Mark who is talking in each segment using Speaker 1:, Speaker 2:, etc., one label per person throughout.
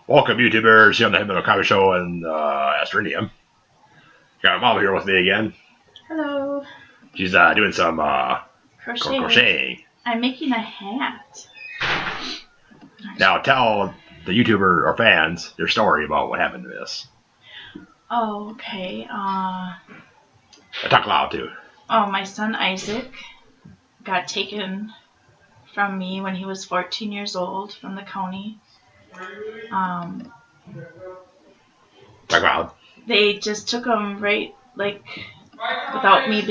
Speaker 1: Welcome, YouTubers, here on the Himbo Comedy Show and Astrinium. Got Mama here with me again.
Speaker 2: Hello.
Speaker 1: She's doing some
Speaker 2: Crocheting. I'm making a hat.
Speaker 1: Now tell the YouTuber or fans your story about what happened to this.
Speaker 2: Oh, okay.
Speaker 1: I talk loud too.
Speaker 2: Oh, my son Isaac got taken from me when he was 14 years old from the county.
Speaker 1: Talk loud.
Speaker 2: They just took him without me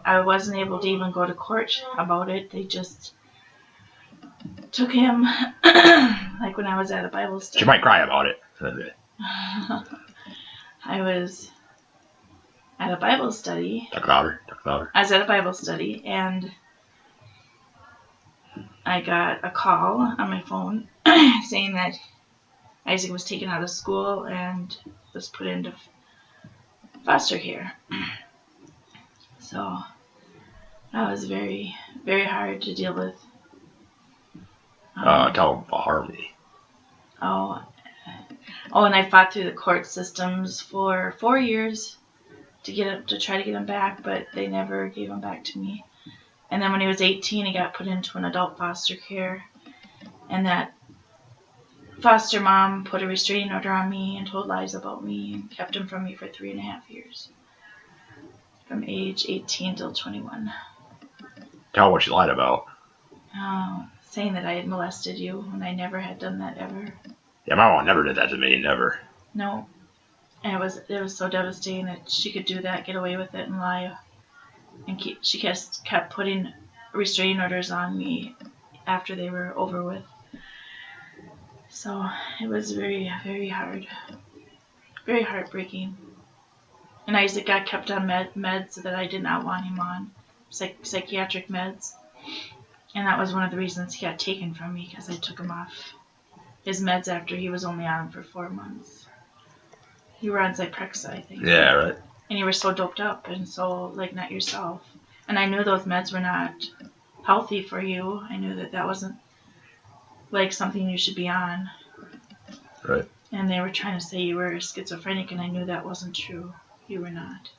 Speaker 2: I wasn't able to even go to court about it. They just took him, like when I was at a Bible study.
Speaker 1: She might cry about it.
Speaker 2: I was at a Bible study.
Speaker 1: Talk louder. Talk louder.
Speaker 2: I was at a Bible study, and I got a call on my phone saying that Isaac was taken out of school and was put into foster care. So that was very, very hard to deal with.
Speaker 1: Tell him about Harmony.
Speaker 2: Oh, and I fought through the court systems for 4 years to try to get him back, but they never gave him back to me. And then when he was 18, he got put into an adult foster care, and that foster mom put a restraining order on me and told lies about me and kept him from me for 3.5 years, from age 18 till 21.
Speaker 1: Tell him what she lied about.
Speaker 2: Saying that I had molested you when I never had done that ever.
Speaker 1: Yeah, my mom never did that to me, never.
Speaker 2: No. And it was so devastating that she could do that, get away with it, and lie. And she kept putting restraining orders on me after they were over with. So it was very, very hard. Very heartbreaking. And Isaac got kept on meds that I did not want him on. Psychiatric meds. And that was one of the reasons he got taken from me, because I took him off his meds after he was only on them for 4 months. You were on Zyprexa, I think.
Speaker 1: Yeah, right.
Speaker 2: And you were so doped up and so, not yourself. And I knew those meds were not healthy for you. I knew that wasn't, something you should be on.
Speaker 1: Right.
Speaker 2: And they were trying to say you were schizophrenic, and I knew that wasn't true. You were not.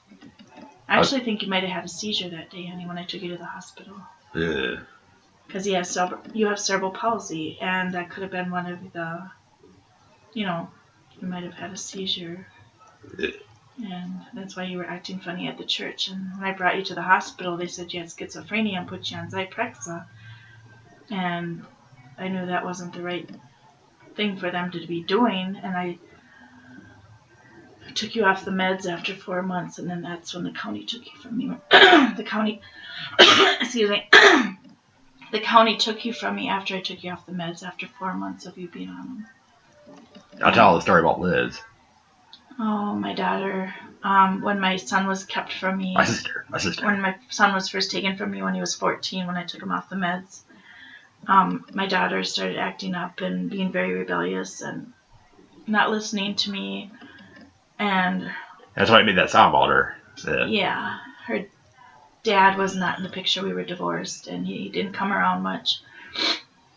Speaker 2: I actually think you might have had a seizure that day, honey, when I took you to the hospital.
Speaker 1: Yeah.
Speaker 2: Because you have cerebral palsy, and that could have been one of the, you might have had a seizure.
Speaker 1: Yeah.
Speaker 2: And that's why you were acting funny at the church. And when I brought you to the hospital, they said you had schizophrenia and put you on Zyprexa. And I knew that wasn't the right thing for them to be doing. And I took you off the meds after 4 months, and then that's when the county took you from me. The county, excuse me. The county took you from me after I took you off the meds after 4 months of you being on them.
Speaker 1: I'll tell the story about Liz.
Speaker 2: Oh, my daughter. When my son was kept from me.
Speaker 1: My sister.
Speaker 2: When my son was first taken from me when he was 14, when I took him off the meds, my daughter started acting up and being very rebellious and not listening to me. And
Speaker 1: that's why I made that sound about her.
Speaker 2: Yeah. Her dad was not in the picture. We were divorced, and he didn't come around much.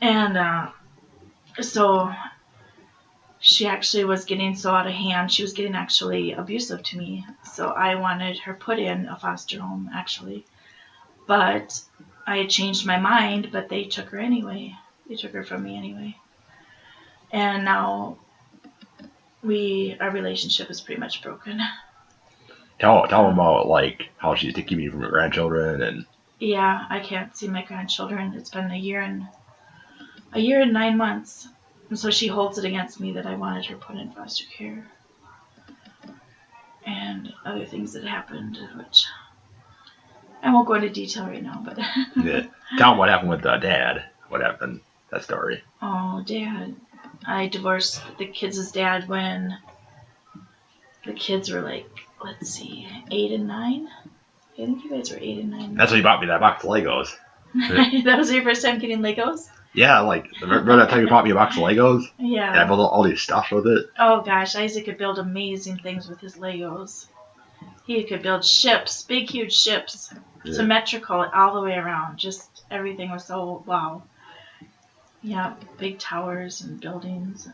Speaker 2: And so she actually was getting so out of hand. She was getting actually abusive to me. So I wanted her put in a foster home, actually. But I had changed my mind, but they took her anyway. They took her from me anyway. And now our relationship is pretty much broken.
Speaker 1: Tell them about how she's keeping you from your grandchildren and.
Speaker 2: Yeah, I can't see my grandchildren. It's been a year and 9 months, and so she holds it against me that I wanted her put in foster care, and other things that happened, which I won't go into detail right now. But
Speaker 1: Yeah, tell them what happened with Dad. What happened? That story.
Speaker 2: Oh, Dad. I divorced the kids' dad when the kids were 8 and 9. I think you guys were 8 and 9.
Speaker 1: That's when you bought me that box of Legos.
Speaker 2: That was your first time getting Legos?
Speaker 1: Yeah, remember that time you bought me a box of Legos?
Speaker 2: Yeah.
Speaker 1: And I built all these stuff with it.
Speaker 2: Oh gosh, Isaac could build amazing things with his Legos. He could build ships, big huge ships, symmetrical all the way around. Just everything was so wow. Yeah, big towers and buildings.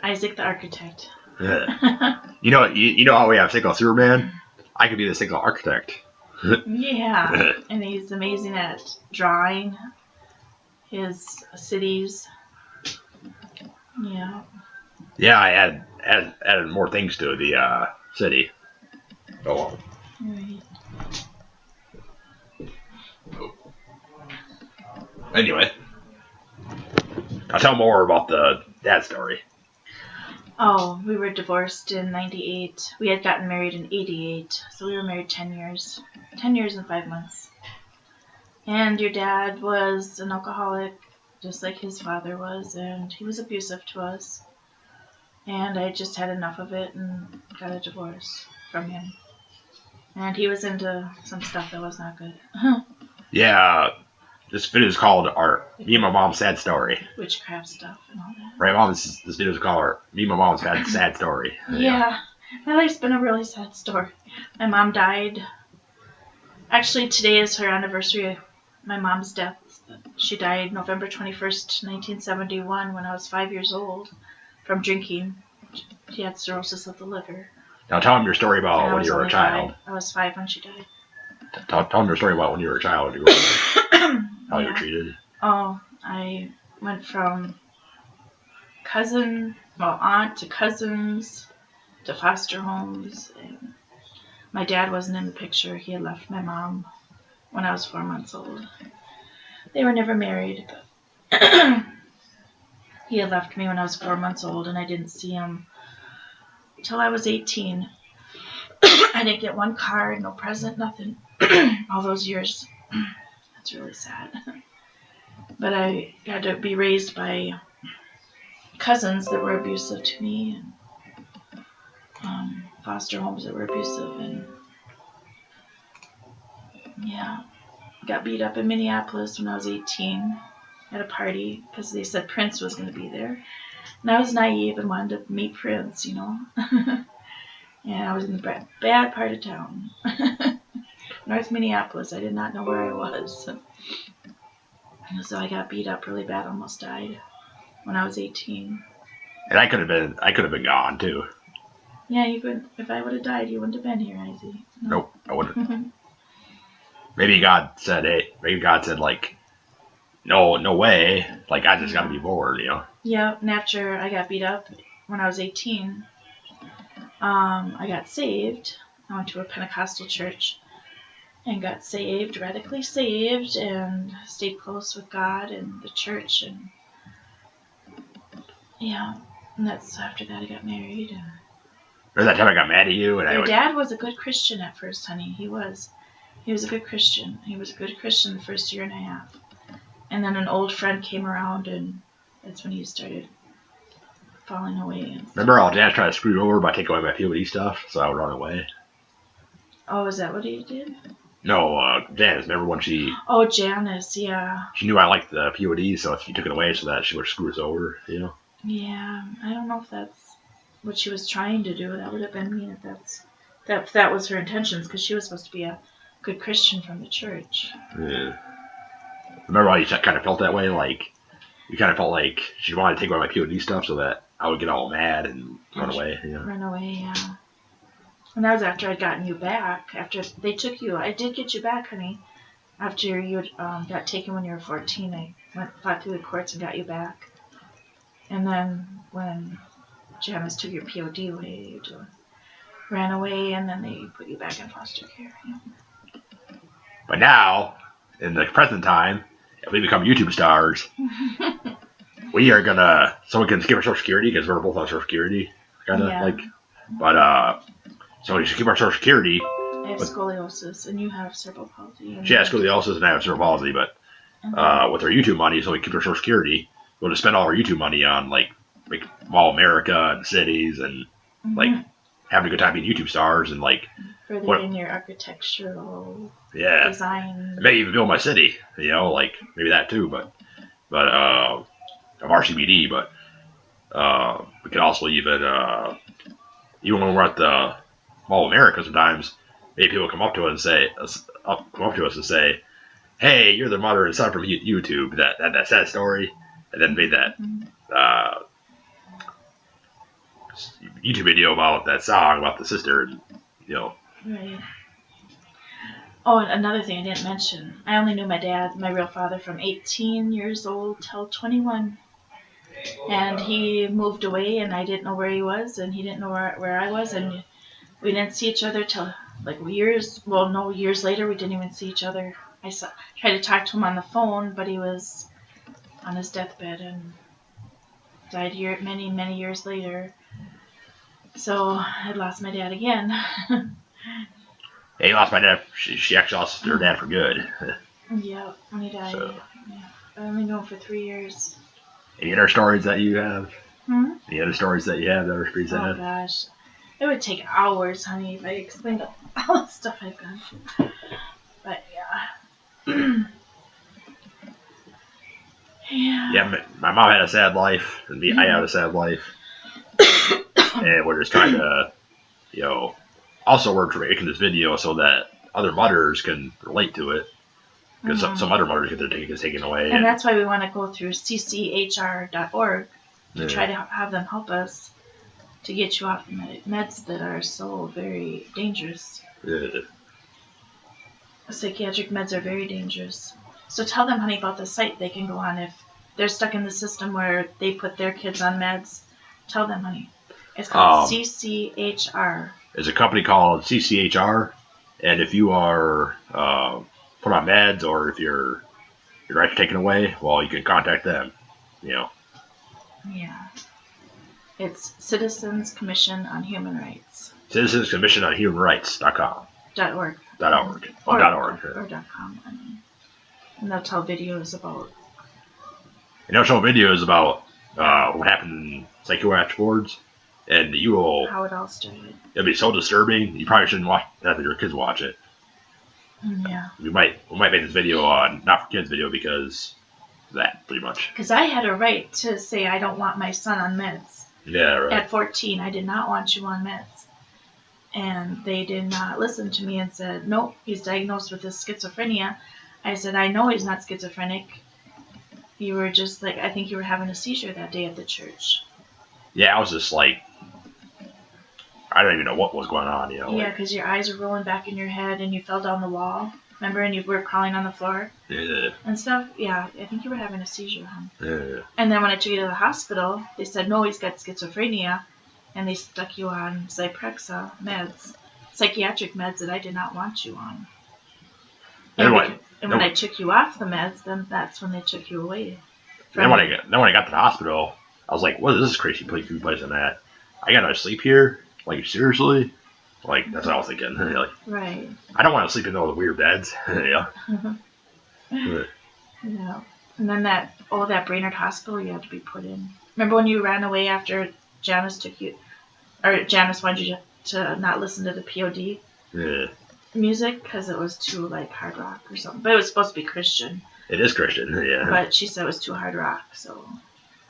Speaker 2: Isaac the architect.
Speaker 1: You know how we have single Superman? I could be the single architect.
Speaker 2: Yeah, and he's amazing at drawing his cities. Yeah.
Speaker 1: Yeah, I added more things to the city. Oh.
Speaker 2: Right.
Speaker 1: Anyway, I'll tell more about the dad story.
Speaker 2: Oh, we were divorced in 98. We had gotten married in 88, so we were married 10 years. 10 years and 5 months. And your dad was an alcoholic, just like his father was, and he was abusive to us. And I just had enough of it and got a divorce from him. And he was into some stuff that was not good.
Speaker 1: Yeah, this video is called Me and My Mom's Sad Story.
Speaker 2: Witchcraft stuff and all that.
Speaker 1: Right, Mom? This video is called Me and My Mom's Sad Story.
Speaker 2: Yeah, my life's been a really sad story. My mom died. Actually, today is her anniversary of my mom's death. She died November 21st, 1971, when I was 5 years old, from drinking. She had cirrhosis of the liver.
Speaker 1: Now tell them your story about when you were a child.
Speaker 2: I was 5 when she died.
Speaker 1: Tell them your story about when you were a child. How you were treated.
Speaker 2: Oh, I went from aunt to cousins to foster homes. And my dad wasn't in the picture. He had left my mom when I was 4 months old. They were never married, but he had left me when I was 4 months old, and I didn't see him until I was 18. I didn't get one card, no present, nothing. All those years. That's really sad. But I had to be raised by cousins that were abusive to me, and foster homes that were abusive, and yeah, got beat up in Minneapolis when I was 18 at a party because they said Prince was going to be there, and I was naive and wanted to meet Prince, you know. And I was in the bad part of town, North Minneapolis. I did not know where I was. So I got beat up really bad, almost died when I was 18.
Speaker 1: And I could have been gone too.
Speaker 2: Yeah, you could. If I would have died, you wouldn't have been here, Isaac. No.
Speaker 1: Nope, I wouldn't. Maybe God said, like, no way. Like, I just got to be bored, you know.
Speaker 2: Yeah, and after I got beat up when I was 18, I got saved. I went to a Pentecostal church and got saved, radically saved, and stayed close with God and the church. And yeah, and that's after that I got married. And
Speaker 1: remember that time I got mad at you? And
Speaker 2: your dad was a good Christian at first, honey. He was a good Christian. He was a good Christian the first year and a half. And then an old friend came around, and that's when he started falling away.
Speaker 1: Remember how Dad tried to screw you over by taking away my POD stuff, so I would run away?
Speaker 2: Oh, is that what he did?
Speaker 1: No, Janice. Remember when she...
Speaker 2: Oh, Janice, yeah.
Speaker 1: She knew I liked the POD, so she took it away so that she would screw us over, you know?
Speaker 2: Yeah, I don't know if that's what she was trying to do. That would have been mean if that was her intentions, because she was supposed to be a good Christian from the church.
Speaker 1: Yeah. Remember how you kind of felt that way? Like, you kind of felt like she wanted to take away my POD stuff so that I would get all mad and run away, you know?
Speaker 2: Run away, yeah. And that was after I'd gotten you back. After they took you, I did get you back, honey. After you got taken when you were 14, I fought through the courts and got you back. And then when Janice took your POD away, you ran away, and then they put you back in foster care. Yeah.
Speaker 1: But now, in the present time, if we become YouTube stars, we are gonna... So we can skip our Social Security, because we're both on Social Security, kind of,
Speaker 2: Yeah.
Speaker 1: like... But, so we should keep our Social Security.
Speaker 2: I have scoliosis, and you have cerebral palsy.
Speaker 1: She has scoliosis, and I have cerebral palsy, but with our YouTube money, so we keep our Social Security, we'll just spend all our YouTube money on, like Mall of America and cities, and, like, having a good time being YouTube stars, and, like...
Speaker 2: Further in your architectural design.
Speaker 1: Maybe even build my city, you know, like, maybe that too, but of RCBD, but we could also even when we're at the Mall of America sometimes, maybe people come up to us and say, hey, you're the mother and son from YouTube, that sad story, and then made that YouTube video about that song about the sister, and, you know.
Speaker 2: Right. Oh, and another thing I didn't mention. I only knew my dad, my real father, from 18 years old till 21. And he moved away, and I didn't know where he was, and he didn't know where I was, and we didn't see each other till like years later. We didn't even see each other. Tried to talk to him on the phone, but he was on his deathbed and died many years later. So I lost my dad again.
Speaker 1: Yeah, he lost my dad. She actually lost her dad for good.
Speaker 2: Yeah, when he died.
Speaker 1: So.
Speaker 2: Yeah. I only knew him for 3 years.
Speaker 1: Any other stories that you have?
Speaker 2: Hmm?
Speaker 1: Any other stories that you have that are pretty sad?
Speaker 2: Oh gosh. It would take hours, honey, if I explained all the stuff I've gone through. But yeah. Yeah.
Speaker 1: Yeah, my mom had a sad life, and I had a sad life. And we're just trying to, you know, also we're making this video so that other mothers can relate to it. Because some other mothers get their tickets taken away.
Speaker 2: And that's why we want to go through cchr.org to try to have them help us to get you off meds that are so very dangerous.
Speaker 1: Yeah.
Speaker 2: Psychiatric meds are very dangerous. So tell them, honey, about the site they can go on if they're stuck in the system where they put their kids on meds. Tell them, honey. It's called CCHR.
Speaker 1: There's a company called CCHR, and if you are put on meds or if your rights are taken away, well, you can contact them. You know.
Speaker 2: Yeah. It's Citizens Commission on Human Rights.
Speaker 1: Citizens Commission on Human Rights.com.
Speaker 2: .org.
Speaker 1: .org.
Speaker 2: Or
Speaker 1: .org.
Speaker 2: Or .com. I mean. And they'll tell videos about.
Speaker 1: And they'll show videos about what happened in psychiatric wards, and you will.
Speaker 2: How it all started.
Speaker 1: It'll be so disturbing. You probably shouldn't have your kids watch it.
Speaker 2: Yeah.
Speaker 1: We might make this video on not for kids video because of that pretty much.
Speaker 2: Because I had a right to say I don't want my son on meds.
Speaker 1: Yeah, right.
Speaker 2: At 14, I did not want you on meds. And they did not listen to me and said, nope, he's diagnosed with this schizophrenia. I said, I know he's not schizophrenic. You were just like, I think you were having a seizure that day at the church.
Speaker 1: Yeah, I was just like, I don't even know what was going on, you know.
Speaker 2: Yeah, because your eyes were rolling back in your head and you fell down the wall. Remember? And you were crawling on the floor.
Speaker 1: Yeah.
Speaker 2: And stuff. Yeah, I think you were having a seizure, huh?
Speaker 1: Yeah.
Speaker 2: And then when I took you to the hospital, they said, no, he's got schizophrenia. And they stuck you on Zyprexa meds, psychiatric meds that I did not want you on. And when I took you off the meds, then that's when they took you away.
Speaker 1: Then when I got to the hospital, I was like, what is this crazy place I'm at? I gotta sleep here? Like, seriously? Like, that's what I was thinking. Like,
Speaker 2: right.
Speaker 1: I don't want to sleep in those weird beds. Yeah.
Speaker 2: Yeah. And then that Brainerd Hospital you had to be put in. Remember when you ran away after Janice took you, or Janice wanted you to not listen to the POD music because it was too like hard rock or something. But it was supposed to be Christian.
Speaker 1: It is Christian, yeah.
Speaker 2: But she said it was too hard rock, so.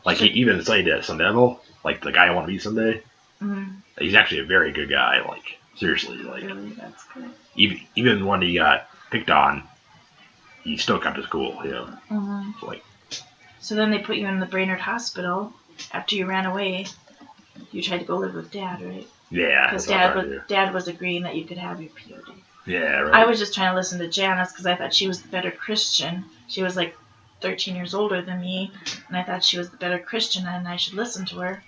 Speaker 1: Like he even said that Sun Devil, like the guy I want to be someday.
Speaker 2: Mm-hmm.
Speaker 1: He's actually a very good guy. Like seriously, like
Speaker 2: really, that's good.
Speaker 1: Even when he got picked on, he still kept his cool, you know.
Speaker 2: Mm-hmm.
Speaker 1: So
Speaker 2: then they put you in the Brainerd Hospital after you ran away. You tried to go live with Dad, right?
Speaker 1: Yeah.
Speaker 2: Because Dad was agreeing that you could have your POD.
Speaker 1: Yeah, right.
Speaker 2: I was just trying to listen to Janice because I thought she was the better Christian. She was like 13 years older than me, and I thought she was the better Christian, and I should listen to her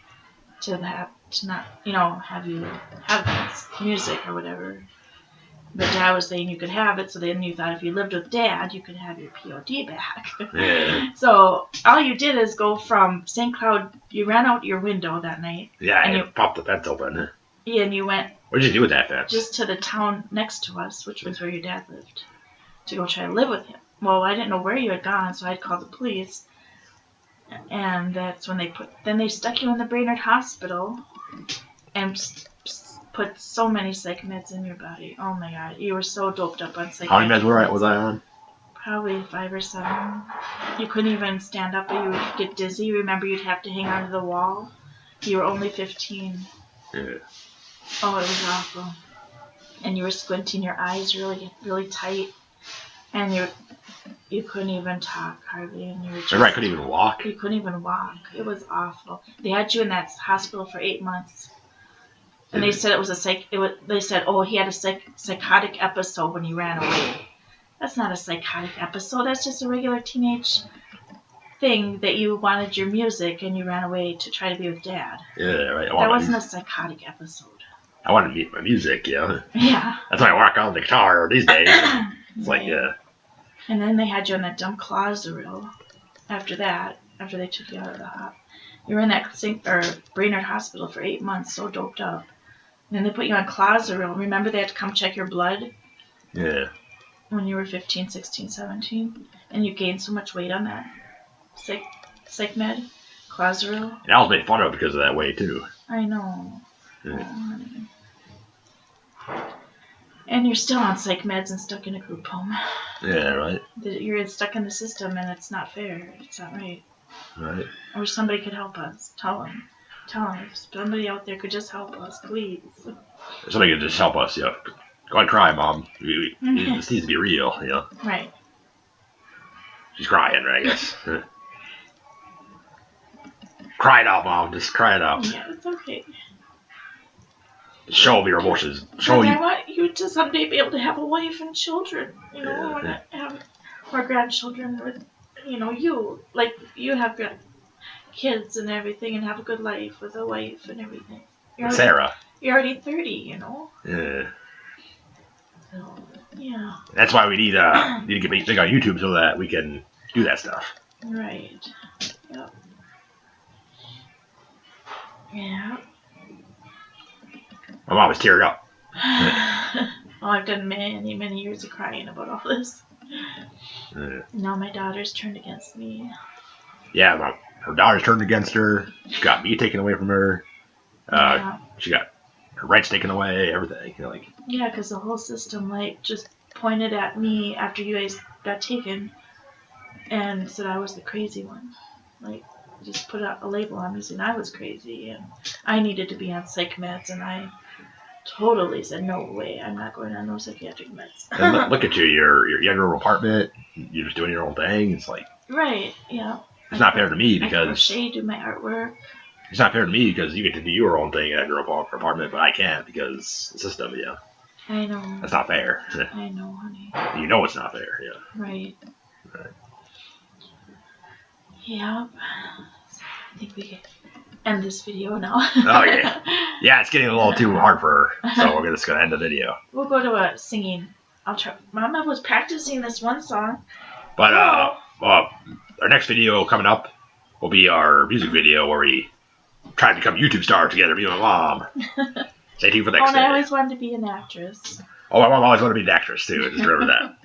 Speaker 2: to not, have you have this music or whatever. But Dad was saying you could have it, so then you thought if you lived with Dad, you could have your POD back.
Speaker 1: Yeah.
Speaker 2: So all you did is go from St. Cloud. You ran out your window that night.
Speaker 1: Yeah, and you popped the fence open.
Speaker 2: Yeah, and you went.
Speaker 1: What did you do with that fence?
Speaker 2: Just to the town next to us, which was where your dad lived, to go try to live with him. Well, I didn't know where you had gone, so I called the police. And that's when they stuck you in the Brainerd Hospital and put so many psych meds in your body. Oh my God, you were so doped up on psych.
Speaker 1: How many meds was I on?
Speaker 2: Probably 5 or 7. You couldn't even stand up, but you would get dizzy. Remember, you'd have to hang onto the wall. You were only 15.
Speaker 1: Yeah.
Speaker 2: Oh, it was awful. And you were squinting your eyes really, really tight. and you couldn't even talk hardly, and you were just,
Speaker 1: Remember, I couldn't even walk.
Speaker 2: you couldn't even walk. It was awful. They had you in that hospital for 8 months, and they said it was they said, oh, he had a psychotic episode when he ran away. That's not a psychotic episode. That's just a regular teenage thing that you wanted your music and you ran away to try to be with Dad.
Speaker 1: Yeah, right.
Speaker 2: That wasn't a psychotic episode.
Speaker 1: I wanted to meet my music,
Speaker 2: Yeah.
Speaker 1: That's why I walk on the guitar these days. It's like,
Speaker 2: And then they had you on that dumb Clozaril. After that, after they took you out of the hop, you were in that Brainerd Hospital for 8 months, so doped up. And then they put you on Clozaril. Remember they had to come check your blood?
Speaker 1: Yeah.
Speaker 2: When you were 15, 16, 17, and you gained so much weight on that psych med, Clozaril.
Speaker 1: And I was made fun of because of that way too.
Speaker 2: I know.
Speaker 1: Yeah.
Speaker 2: Oh, honey. And you're still on psych meds and stuck in a group home.
Speaker 1: Yeah, right.
Speaker 2: You're stuck in the system, and it's not fair. It's not right.
Speaker 1: Right.
Speaker 2: I wish somebody could help us. Tell them. If somebody out there could just help us, please.
Speaker 1: Somebody could just help us, Go ahead and cry, Mom. This needs to be real,
Speaker 2: Right.
Speaker 1: She's crying, right, I guess. Cry it out, Mom. Just cry it out.
Speaker 2: Yeah, it's okay.
Speaker 1: Show me your emotions.
Speaker 2: I want you to someday be able to have a wife and children. I want to have more grandchildren with, you. Like, you have kids and everything and have a good life with a wife and everything.
Speaker 1: Sarah.
Speaker 2: You're already 30,
Speaker 1: Yeah.
Speaker 2: So, yeah.
Speaker 1: That's why we need to get big on YouTube so that we can do that stuff.
Speaker 2: Right. Yep. Yeah.
Speaker 1: My mom was teared up.
Speaker 2: Well, I've done many, many years of crying about all this.
Speaker 1: Yeah.
Speaker 2: Now my daughter's turned against me.
Speaker 1: Yeah, her daughter's turned against her. She got me taken away from her. She got her rights taken away, everything.
Speaker 2: Yeah, because the whole system, just pointed at me after you guys got taken and said I was the crazy one. Just put a label on me saying I was crazy and I needed to be on psych meds, and I totally said, no way, I'm not going on no psychiatric meds.
Speaker 1: And look at you, you're in your apartment, you're just doing your own thing. It's like,
Speaker 2: right, yeah.
Speaker 1: It's not fair to me because
Speaker 2: I crochet, do my artwork.
Speaker 1: It's not fair to me because you get to do your own thing at your apartment, but I can't because the system,
Speaker 2: I know.
Speaker 1: That's not fair.
Speaker 2: I know, honey.
Speaker 1: You know it's not fair,
Speaker 2: Right. Yeah. I think we can end this video now.
Speaker 1: Oh, yeah. Yeah, it's getting a little too hard for her, so we're just going to end the video.
Speaker 2: We'll go to a singing. I'll try. Mama was practicing this one song.
Speaker 1: But, our next video coming up will be our music video where we try to become YouTube stars together, me and my mom. Stay tuned for the next
Speaker 2: day.
Speaker 1: I
Speaker 2: always wanted to be an actress.
Speaker 1: Oh, my mom always wanted to be an actress, too. Just remember that.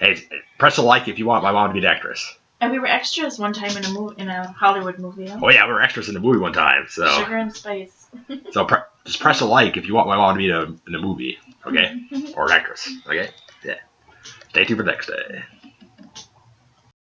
Speaker 1: Hey, press a like if you want my mom to be an actress.
Speaker 2: And we were extras one time in a Hollywood movie.
Speaker 1: Oh yeah, we were extras in the movie one time. So
Speaker 2: Sugar and Spice.
Speaker 1: So just press a like if you want my mom to be in a movie, okay, or an actress, okay. Yeah. Stay tuned for the next day.